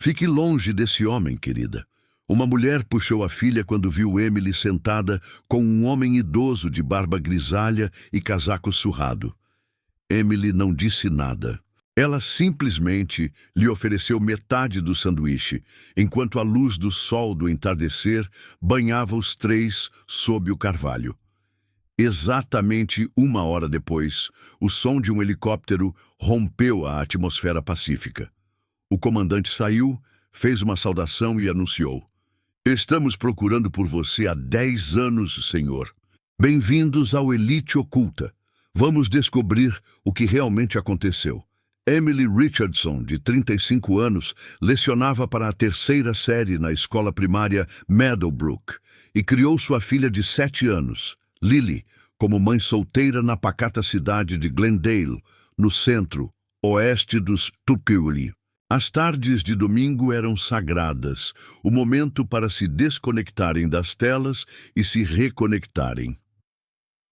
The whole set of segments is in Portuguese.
Fique longe desse homem, querida. Uma mulher puxou a filha quando viu Emily sentada com um homem idoso de barba grisalha e casaco surrado. Emily não disse nada. Ela simplesmente lhe ofereceu metade do sanduíche, enquanto a luz do sol do entardecer banhava os três sob o carvalho. Exatamente 1 hora depois, o som de um helicóptero rompeu a atmosfera pacífica. O comandante saiu, fez uma saudação e anunciou: "Estamos procurando por você há 10 anos, senhor. Bem-vindos ao Elite Oculta. Vamos descobrir o que realmente aconteceu." Emily Richardson, de 35 anos, lecionava para a 3ª série na escola primária Meadowbrook e criou sua filha de 7 anos, Lily, como mãe solteira na pacata cidade de Glendale, no centro-oeste dos Tuquerie. As tardes de domingo eram sagradas, o momento para se desconectarem das telas e se reconectarem.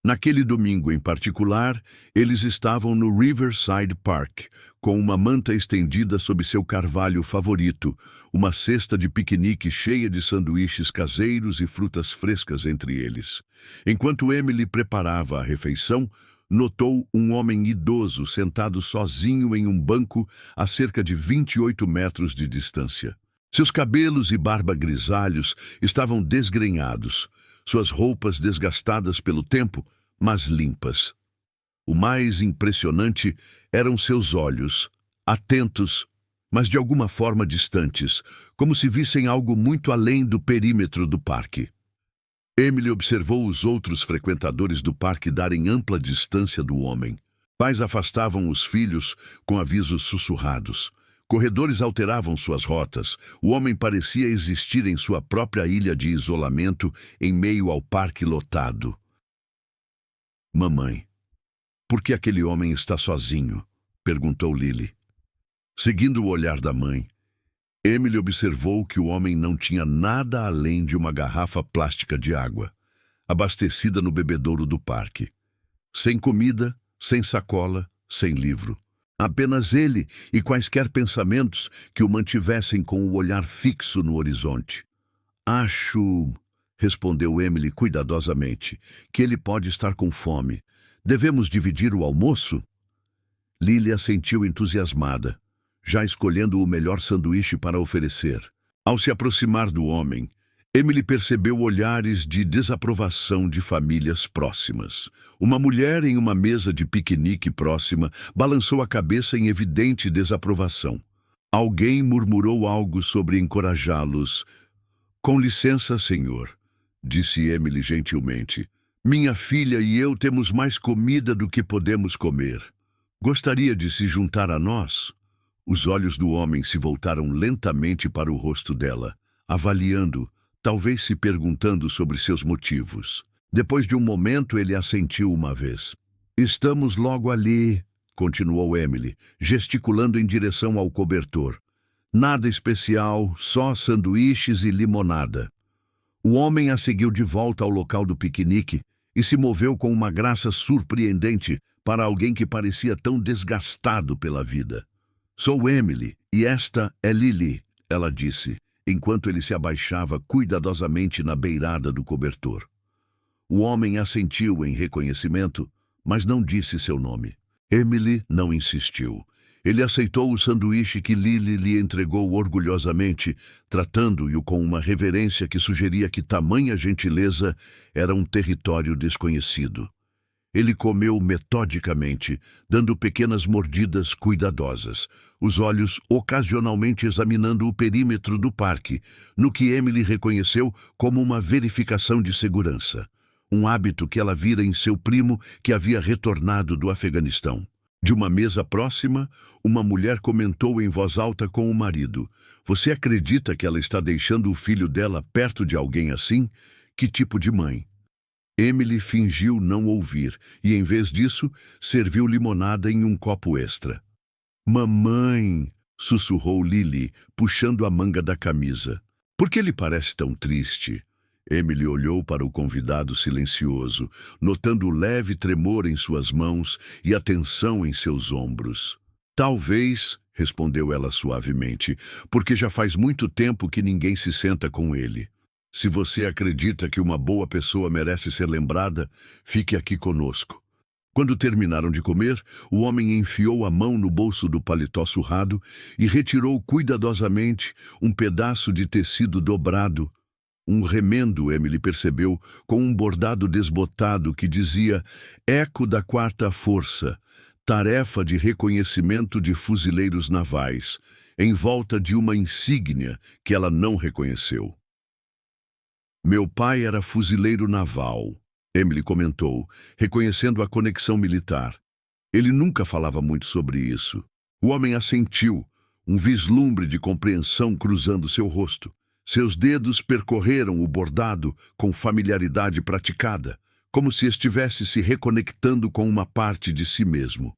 Naquele domingo em particular, eles estavam no Riverside Park, com uma manta estendida sob seu carvalho favorito, uma cesta de piquenique cheia de sanduíches caseiros e frutas frescas entre eles. Enquanto Emily preparava a refeição, notou um homem idoso sentado sozinho em um banco a cerca de 28 metros de distância. Seus cabelos e barba grisalhos estavam desgrenhados, suas roupas desgastadas pelo tempo, mas limpas. O mais impressionante eram seus olhos, atentos, mas de alguma forma distantes, como se vissem algo muito além do perímetro do parque. Emily observou os outros frequentadores do parque darem ampla distância do homem. Pais afastavam os filhos com avisos sussurrados. Corredores alteravam suas rotas. O homem parecia existir em sua própria ilha de isolamento em meio ao parque lotado. "Mamãe, por que aquele homem está sozinho?" perguntou Lily. Seguindo o olhar da mãe, Emily observou que o homem não tinha nada além de uma garrafa plástica de água, abastecida no bebedouro do parque. Sem comida, sem sacola, sem livro. Apenas ele e quaisquer pensamentos que o mantivessem com o olhar fixo no horizonte. "Acho", respondeu Emily cuidadosamente, "que ele pode estar com fome. Devemos dividir o almoço?" Lily assentiu entusiasmada, já escolhendo o melhor sanduíche para oferecer. Ao se aproximar do homem, Emily percebeu olhares de desaprovação de famílias próximas. Uma mulher em uma mesa de piquenique próxima balançou a cabeça em evidente desaprovação. Alguém murmurou algo sobre encorajá-los. "Com licença, senhor", disse Emily gentilmente. "Minha filha e eu temos mais comida do que podemos comer. Gostaria de se juntar a nós?" Os olhos do homem se voltaram lentamente para o rosto dela, avaliando, talvez se perguntando sobre seus motivos. Depois de um momento, ele assentiu uma vez. "Estamos logo ali", continuou Emily, gesticulando em direção ao cobertor. "Nada especial, só sanduíches e limonada." O homem a seguiu de volta ao local do piquenique e se moveu com uma graça surpreendente para alguém que parecia tão desgastado pela vida. "Sou Emily e esta é Lily", ela disse, enquanto ele se abaixava cuidadosamente na beirada do cobertor. O homem assentiu em reconhecimento, mas não disse seu nome. Emily não insistiu. Ele aceitou o sanduíche que Lily lhe entregou orgulhosamente, tratando-o com uma reverência que sugeria que tamanha gentileza era um território desconhecido. Ele comeu metodicamente, dando pequenas mordidas cuidadosas, os olhos ocasionalmente examinando o perímetro do parque, no que Emily reconheceu como uma verificação de segurança, um hábito que ela vira em seu primo que havia retornado do Afeganistão. De uma mesa próxima, uma mulher comentou em voz alta com o marido: "Você acredita que ela está deixando o filho dela perto de alguém assim? Que tipo de mãe?" Emily fingiu não ouvir e, em vez disso, serviu limonada em um copo extra. "Mamãe", sussurrou Lily, puxando a manga da camisa. "Por que ele parece tão triste?" Emily olhou para o convidado silencioso, notando o leve tremor em suas mãos e a tensão em seus ombros. Talvez, respondeu ela suavemente, porque já faz muito tempo que ninguém se senta com ele. Se você acredita que uma boa pessoa merece ser lembrada, fique aqui conosco. Quando terminaram de comer, o homem enfiou a mão no bolso do paletó surrado e retirou cuidadosamente um pedaço de tecido dobrado. Um remendo, Emily percebeu, com um bordado desbotado que dizia Eco da Quarta Força, tarefa de reconhecimento de fuzileiros navais, em volta de uma insígnia que ela não reconheceu. Meu pai era fuzileiro naval, Emily comentou, reconhecendo a conexão militar. Ele nunca falava muito sobre isso. O homem assentiu, um vislumbre de compreensão cruzando seu rosto. Seus dedos percorreram o bordado com familiaridade praticada, como se estivesse se reconectando com uma parte de si mesmo.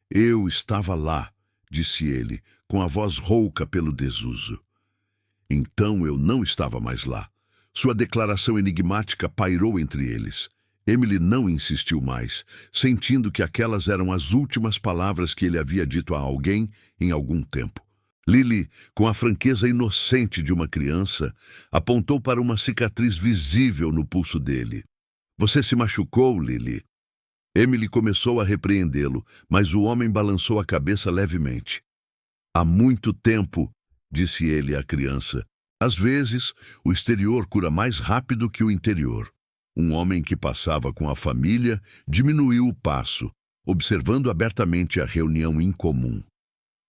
Eu estava lá, disse ele, com a voz rouca pelo desuso. Então eu não estava mais lá. Sua declaração enigmática pairou entre eles. Emily não insistiu mais, sentindo que aquelas eram as últimas palavras que ele havia dito a alguém em algum tempo. Lily, com a franqueza inocente de uma criança, apontou para uma cicatriz visível no pulso dele. Você se machucou, Lily? Emily começou a repreendê-lo, mas o homem balançou a cabeça levemente. Há muito tempo, disse ele à criança. Às vezes, o exterior cura mais rápido que o interior. Um homem que passava com a família diminuiu o passo, observando abertamente a reunião incomum.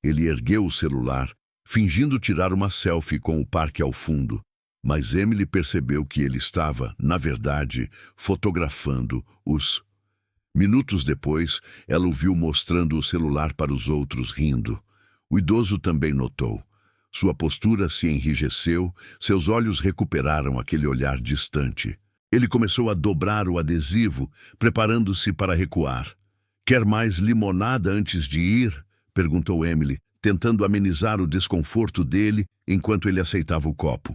Ele ergueu o celular, fingindo tirar uma selfie com o parque ao fundo, mas Emily percebeu que ele estava, na verdade, fotografando os. Minutos depois, ela o viu mostrando o celular para os outros, rindo. O idoso também notou. Sua postura se enrijeceu, seus olhos recuperaram aquele olhar distante. Ele começou a dobrar o adesivo, preparando-se para recuar. Quer mais limonada antes de ir? Perguntou Emily, tentando amenizar o desconforto dele enquanto ele aceitava o copo.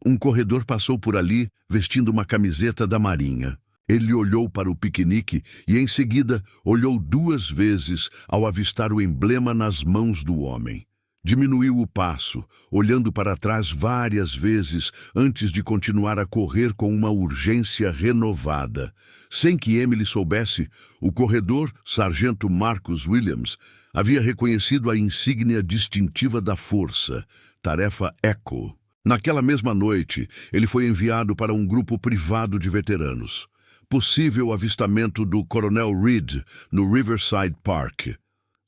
Um corredor passou por ali, vestindo uma camiseta da Marinha. Ele olhou para o piquenique e, em seguida, olhou 2 vezes ao avistar o emblema nas mãos do homem. Diminuiu o passo, olhando para trás várias vezes antes de continuar a correr com uma urgência renovada. Sem que Emily soubesse, o corredor, Sargento Marcus Williams, havia reconhecido a insígnia distintiva da força, tarefa Echo. Naquela mesma noite, ele foi enviado para um grupo privado de veteranos. Possível avistamento do Coronel Reed no Riverside Park.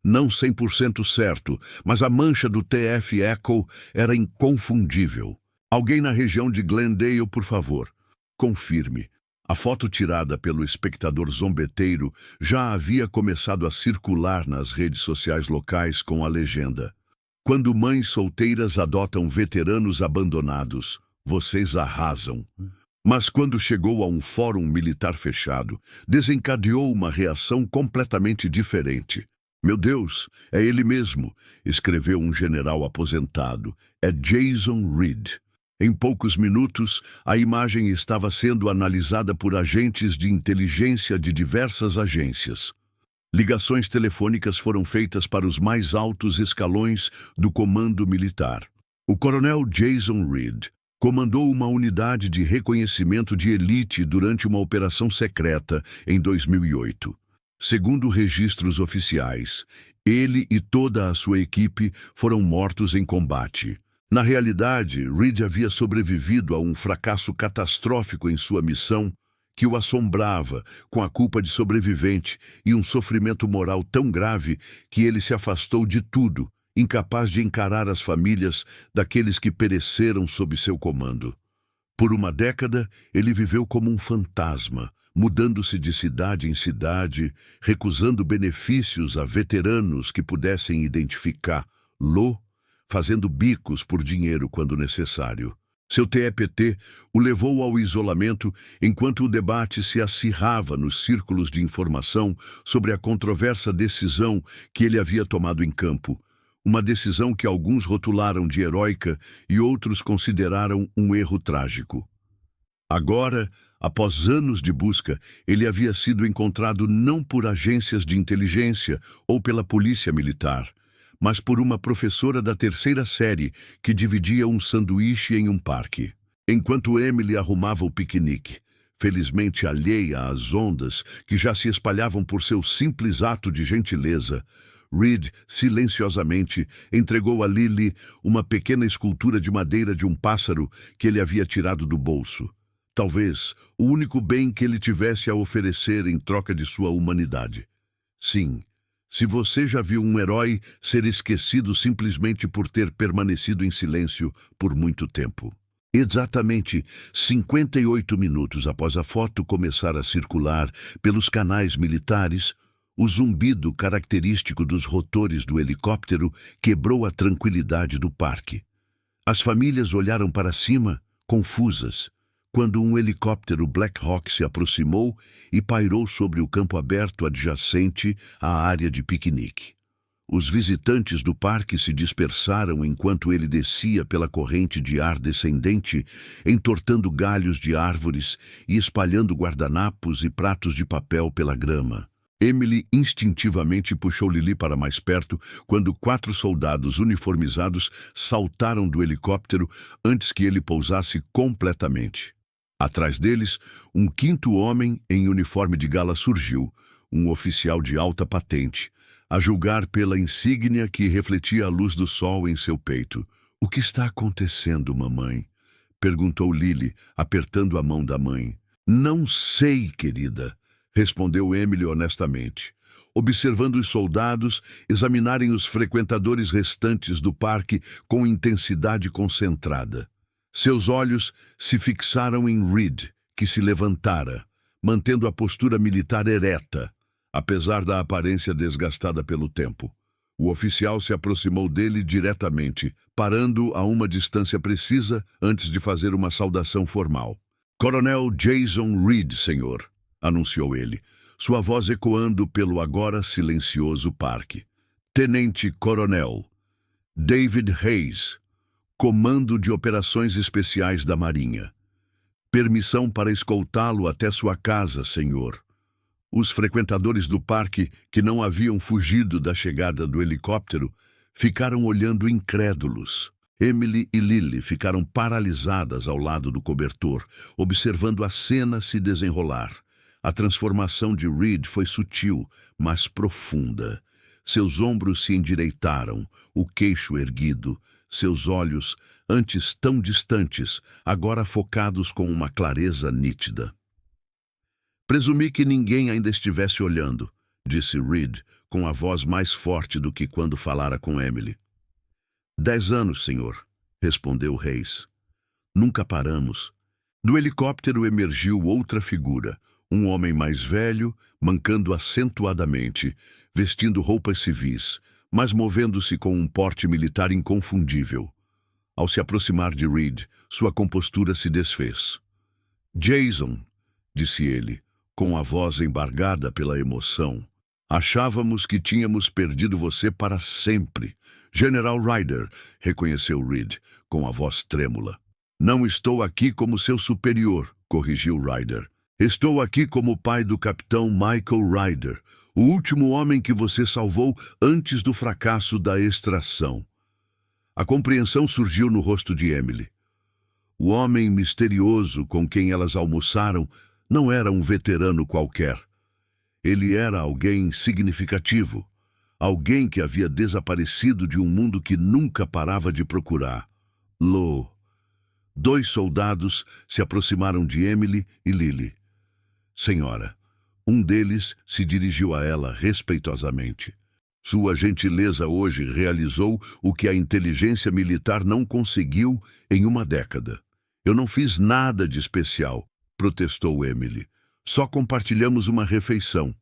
Não 100% certo, mas a mancha do TF Echo era inconfundível. Alguém na região de Glendale, por favor. Confirme. A foto tirada pelo espectador zombeteiro já havia começado a circular nas redes sociais locais com a legenda: Quando mães solteiras adotam veteranos abandonados, vocês arrasam. Mas quando chegou a um fórum militar fechado, desencadeou uma reação completamente diferente. Meu Deus, é ele mesmo, escreveu um general aposentado. É Jason Reed. Em poucos minutos, a imagem estava sendo analisada por agentes de inteligência de diversas agências. Ligações telefônicas foram feitas para os mais altos escalões do comando militar. O coronel Jason Reed comandou uma unidade de reconhecimento de elite durante uma operação secreta em 2008. Segundo registros oficiais, ele e toda a sua equipe foram mortos em combate. Na realidade, Reed havia sobrevivido a um fracasso catastrófico em sua missão que o assombrava, com a culpa de sobrevivente e um sofrimento moral tão grave que ele se afastou de tudo, incapaz de encarar as famílias daqueles que pereceram sob seu comando. Por uma década, ele viveu como um fantasma, mudando-se de cidade em cidade, recusando benefícios a veteranos que pudessem identificá-lo, fazendo bicos por dinheiro quando necessário. Seu TEPT o levou ao isolamento enquanto o debate se acirrava nos círculos de informação sobre a controversa decisão que ele havia tomado em campo, uma decisão que alguns rotularam de heróica e outros consideraram um erro trágico. Agora, após anos de busca, ele havia sido encontrado não por agências de inteligência ou pela polícia militar, mas por uma professora da terceira série que dividia um sanduíche em um parque. Enquanto Emily arrumava o piquenique, felizmente alheia às ondas que já se espalhavam por seu simples ato de gentileza, Reed, silenciosamente, entregou a Lily uma pequena escultura de madeira de um pássaro que ele havia tirado do bolso. Talvez o único bem que ele tivesse a oferecer em troca de sua humanidade. Sim, se você já viu um herói ser esquecido simplesmente por ter permanecido em silêncio por muito tempo. Exatamente 58 minutos após a foto começar a circular pelos canais militares, o zumbido característico dos rotores do helicóptero quebrou a tranquilidade do parque. As famílias olharam para cima, confusas, quando um helicóptero Black Hawk se aproximou e pairou sobre o campo aberto adjacente à área de piquenique. Os visitantes do parque se dispersaram enquanto ele descia pela corrente de ar descendente, entortando galhos de árvores e espalhando guardanapos e pratos de papel pela grama. Emily instintivamente puxou Lily para mais perto quando 4 soldados uniformizados saltaram do helicóptero antes que ele pousasse completamente. Atrás deles, um 5º homem em uniforme de gala surgiu, um oficial de alta patente, a julgar pela insígnia que refletia a luz do sol em seu peito. "O que está acontecendo, mamãe?" perguntou Lily, apertando a mão da mãe. "Não sei, querida", respondeu Emily honestamente, observando os soldados examinarem os frequentadores restantes do parque com intensidade concentrada. Seus olhos se fixaram em Reed, que se levantara, mantendo a postura militar ereta, apesar da aparência desgastada pelo tempo. O oficial se aproximou dele diretamente, parando a uma distância precisa antes de fazer uma saudação formal. "Coronel Jason Reed, senhor", anunciou ele, sua voz ecoando pelo agora silencioso parque. "Tenente Coronel David Hayes, Comando de Operações Especiais da Marinha. Permissão para escoltá-lo até sua casa, senhor." Os frequentadores do parque, que não haviam fugido da chegada do helicóptero, ficaram olhando incrédulos. Emily e Lily ficaram paralisadas ao lado do cobertor, observando a cena se desenrolar. A transformação de Reed foi sutil, mas profunda. Seus ombros se endireitaram, o queixo erguido, seus olhos, antes tão distantes, agora focados com uma clareza nítida. "Presumi que ninguém ainda estivesse olhando", disse Reed, com a voz mais forte do que quando falara com Emily. 10 anos, senhor", respondeu Hayes. "Nunca paramos." Do helicóptero emergiu outra figura, um homem mais velho, mancando acentuadamente, vestindo roupas civis, mas movendo-se com um porte militar inconfundível. Ao se aproximar de Reed, sua compostura se desfez. "Jason", disse ele, com a voz embargada pela emoção, "achávamos que tínhamos perdido você para sempre." "General Ryder", reconheceu Reed, com a voz trêmula. "Não estou aqui como seu superior", corrigiu Ryder. "Estou aqui como pai do capitão Michael Ryder, o último homem que você salvou antes do fracasso da extração." A compreensão surgiu no rosto de Emily. O homem misterioso com quem elas almoçaram não era um veterano qualquer. Ele era alguém significativo, alguém que havia desaparecido de um mundo que nunca parava de procurar. Lo. 2 soldados se aproximaram de Emily e Lily. "Senhora", um deles se dirigiu a ela respeitosamente. "Sua gentileza hoje realizou o que a inteligência militar não conseguiu em uma década." "Eu não fiz nada de especial", protestou Emily. "Só compartilhamos uma refeição."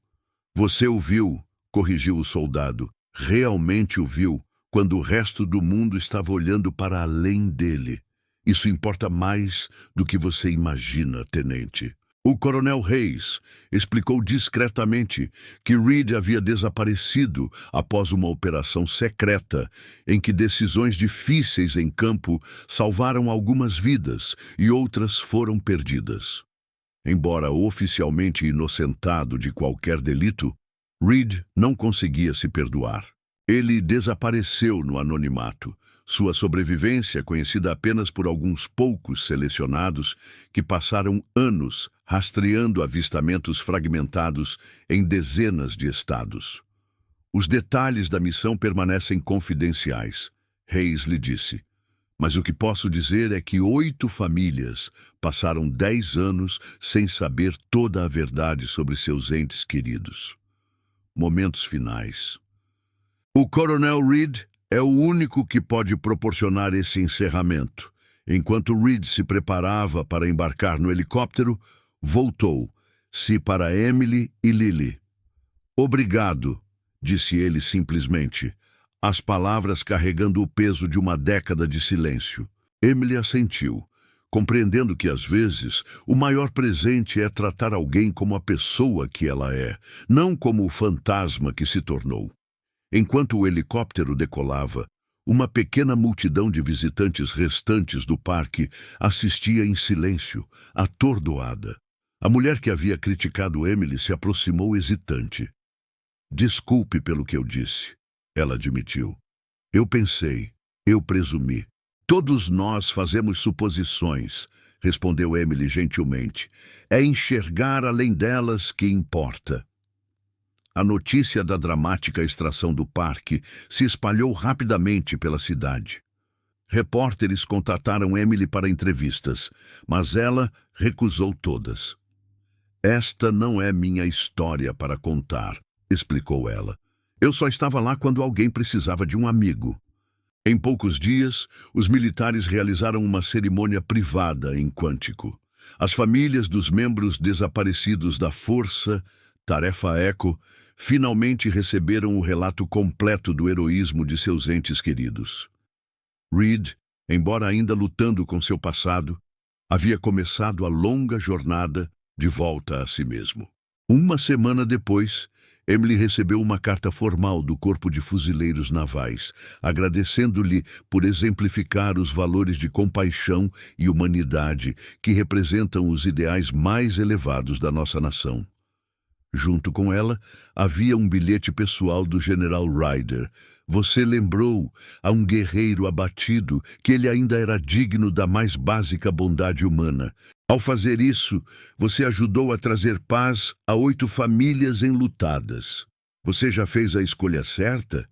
"Você o viu", corrigiu o soldado. "Realmente o viu, quando o resto do mundo estava olhando para além dele. Isso importa mais do que você imagina, tenente." O coronel Hayes explicou discretamente que Reed havia desaparecido após uma operação secreta em que decisões difíceis em campo salvaram algumas vidas e outras foram perdidas. Embora oficialmente inocentado de qualquer delito, Reed não conseguia se perdoar. Ele desapareceu no anonimato. Sua sobrevivência, conhecida apenas por alguns poucos selecionados que passaram anos rastreando avistamentos fragmentados em dezenas de estados. Os detalhes da missão permanecem confidenciais, Hayes lhe disse. Mas o que posso dizer é que 8 famílias passaram 10 anos sem saber toda a verdade sobre seus entes queridos. Momentos finais. O coronel Reed é o único que pode proporcionar esse encerramento. Enquanto Reed se preparava para embarcar no helicóptero, voltou-se para Emily e Lily. "Obrigado", disse ele simplesmente, as palavras carregando o peso de uma década de silêncio. Emily assentiu, compreendendo que, às vezes, o maior presente é tratar alguém como a pessoa que ela é, não como o fantasma que se tornou. Enquanto o helicóptero decolava, uma pequena multidão de visitantes restantes do parque assistia em silêncio, atordoada. A mulher que havia criticado Emily se aproximou hesitante. "Desculpe pelo que eu disse", ela admitiu. "Eu pensei, eu presumi. Todos nós fazemos suposições", respondeu Emily gentilmente. "É enxergar além delas que importa." A notícia da dramática extração do parque se espalhou rapidamente pela cidade. Repórteres contataram Emily para entrevistas, mas ela recusou todas. "Esta não é minha história para contar", explicou ela. "Eu só estava lá quando alguém precisava de um amigo." Em poucos dias, os militares realizaram uma cerimônia privada em Quantico. As famílias dos membros desaparecidos da Força Tarefa Echo finalmente receberam o relato completo do heroísmo de seus entes queridos. Reed, embora ainda lutando com seu passado, havia começado a longa jornada de volta a si mesmo. Uma semana depois, Emily recebeu uma carta formal do Corpo de Fuzileiros Navais, agradecendo-lhe por exemplificar os valores de compaixão e humanidade que representam os ideais mais elevados da nossa nação. Junto com ela, havia um bilhete pessoal do General Ryder. "Você lembrou a um guerreiro abatido que ele ainda era digno da mais básica bondade humana. Ao fazer isso, você ajudou a trazer paz a 8 famílias enlutadas. Você já fez a escolha certa?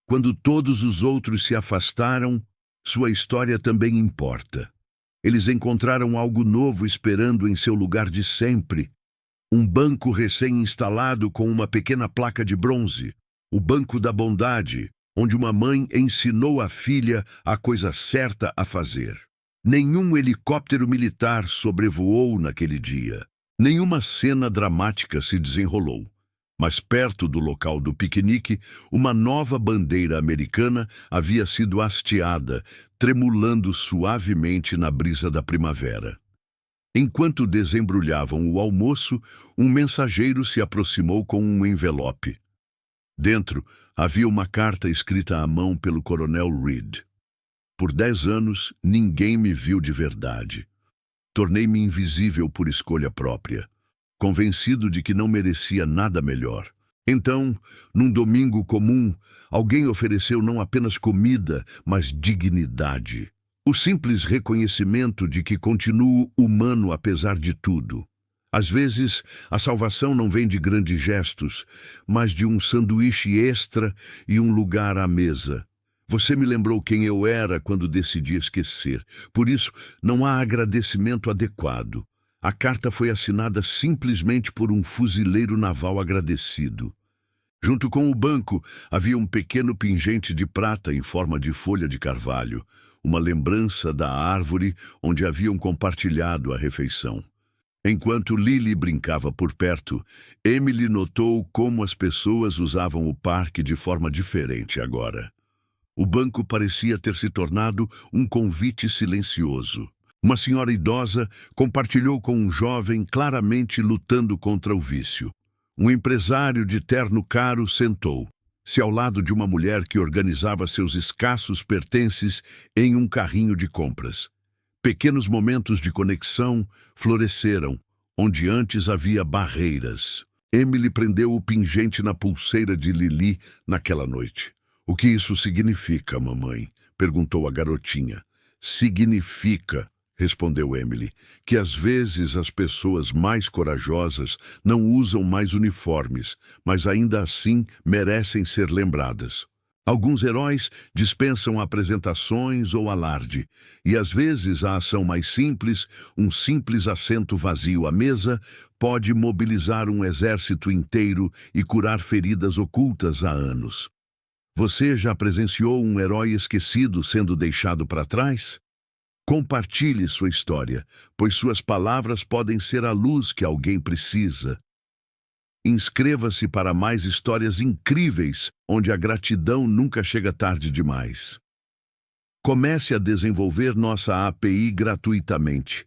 Quando todos os outros se afastaram, sua história também importa. Eles encontraram algo novo esperando em seu lugar de sempre. Um banco recém-instalado com uma pequena placa de bronze. O Banco da Bondade, onde uma mãe ensinou a filha a coisa certa a fazer. Nenhum helicóptero militar sobrevoou naquele dia. Nenhuma cena dramática se desenrolou. Mas perto do local do piquenique, uma nova bandeira americana havia sido hasteada, tremulando suavemente na brisa da primavera. Enquanto desembrulhavam o almoço, um mensageiro se aproximou com um envelope. Dentro havia uma carta escrita à mão pelo coronel Reed. "Por 10 anos, ninguém me viu de verdade. Tornei-me invisível por escolha própria, convencido de que não merecia nada melhor. Então, num domingo comum, alguém ofereceu não apenas comida, mas dignidade. O simples reconhecimento de que continuo humano apesar de tudo. Às vezes, a salvação não vem de grandes gestos, mas de um sanduíche extra e um lugar à mesa. Você me lembrou quem eu era quando decidi esquecer. Por isso, não há agradecimento adequado. A carta foi assinada simplesmente por um fuzileiro naval agradecido. Junto com o banco, havia um pequeno pingente de prata em forma de folha de carvalho, uma lembrança da árvore onde haviam compartilhado a refeição. Enquanto Lily brincava por perto, Emily notou como as pessoas usavam o parque de forma diferente agora. O banco parecia ter se tornado um convite silencioso. Uma senhora idosa compartilhou com um jovem claramente lutando contra o vício. Um empresário de terno caro sentou-se ao lado de uma mulher que organizava seus escassos pertences em um carrinho de compras. Pequenos momentos de conexão floresceram, onde antes havia barreiras. Emily prendeu o pingente na pulseira de Lili naquela noite. "O que isso significa, mamãe?" perguntou a garotinha. "Significa", respondeu Emily, "que às vezes as pessoas mais corajosas não usam mais uniformes, mas ainda assim merecem ser lembradas. Alguns heróis dispensam apresentações ou alarde, e às vezes a ação mais simples, um simples assento vazio à mesa, pode mobilizar um exército inteiro e curar feridas ocultas há anos. Você já presenciou um herói esquecido sendo deixado para trás? Compartilhe sua história, pois suas palavras podem ser a luz que alguém precisa. Inscreva-se para mais histórias incríveis, onde a gratidão nunca chega tarde demais. Comece a desenvolver nossa API gratuitamente.